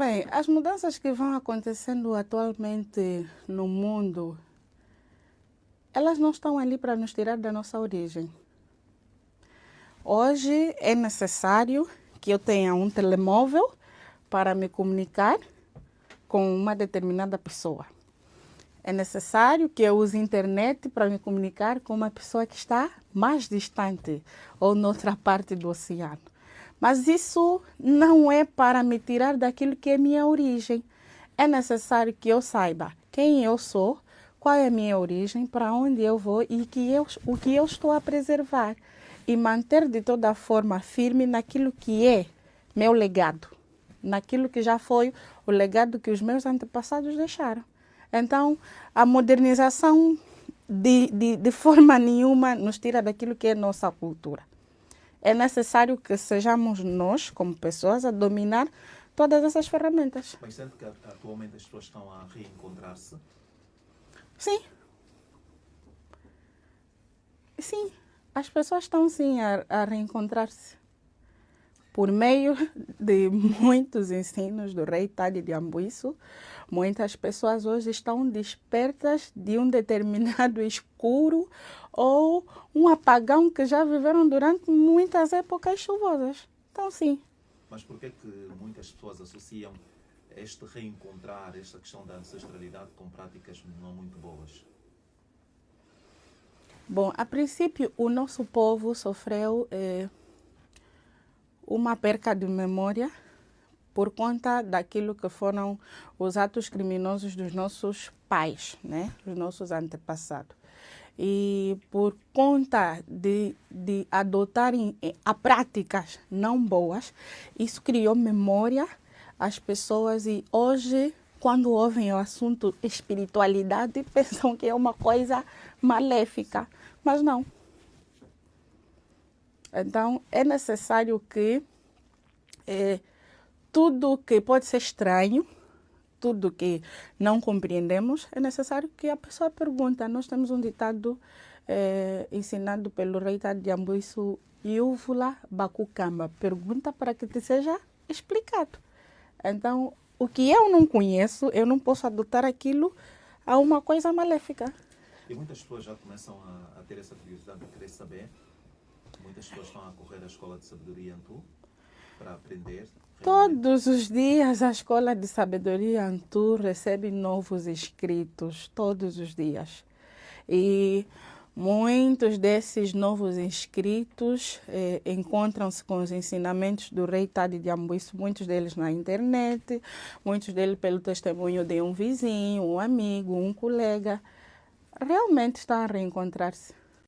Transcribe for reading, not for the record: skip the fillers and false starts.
Bem, as mudanças que vão acontecendo atualmente no mundo, elas não estão ali para nos tirar da nossa origem. Hoje é necessário que eu tenha um telemóvel para me comunicar com uma determinada pessoa. É necessário que eu use internet para me comunicar com uma pessoa que está mais distante ou noutra parte do oceano. Mas isso não é para me tirar daquilo que é minha origem. É necessário que eu saiba quem eu sou, qual é a minha origem, para onde eu vou e o que eu estou a preservar. E manter de toda forma firme naquilo que é meu legado, naquilo que já foi o legado que os meus antepassados deixaram. Então, a modernização de forma nenhuma nos tira daquilo que é nossa cultura. É necessário que sejamos nós, como pessoas, a dominar todas essas ferramentas. Mas sente que atualmente as pessoas estão a reencontrar-se? Sim. Sim, as pessoas estão sim a reencontrar-se. Por meio de muitos ensinos do rei Tade de Amboíço, muitas pessoas hoje estão despertas de um determinado escuro ou um apagão que já viveram durante muitas épocas chuvosas. Então, sim. Mas por que muitas pessoas associam este reencontrar, esta questão da ancestralidade, com práticas não muito boas? Bom, a princípio, o nosso povo sofreu uma perca de memória por conta daquilo que foram os atos criminosos dos nossos pais, né? Dos nossos antepassados. E por conta de adotarem a práticas não boas, isso criou memória às pessoas e hoje, quando ouvem o assunto espiritualidade, pensam que é uma coisa maléfica, mas não. Então, é necessário que tudo que pode ser estranho, tudo que não compreendemos, é necessário que a pessoa pergunte. Nós temos um ditado ensinado pelo rei Tade de Amboíço, Iúvula Bacucamba, pergunta para que te seja explicado. Então, o que eu não conheço, eu não posso adotar aquilo a uma coisa maléfica. E muitas pessoas já começam a ter essa curiosidade de querer saber. Muitas pessoas estão a correr à escola de sabedoria Antu para aprender. Todos os dias a Escola de Sabedoria Antu recebe novos inscritos, todos os dias. E muitos desses novos inscritos encontram-se com os ensinamentos do rei Tade de Amboíço, muitos deles na internet, muitos deles pelo testemunho de um vizinho, um amigo, um colega. Realmente estão a reencontrar-se.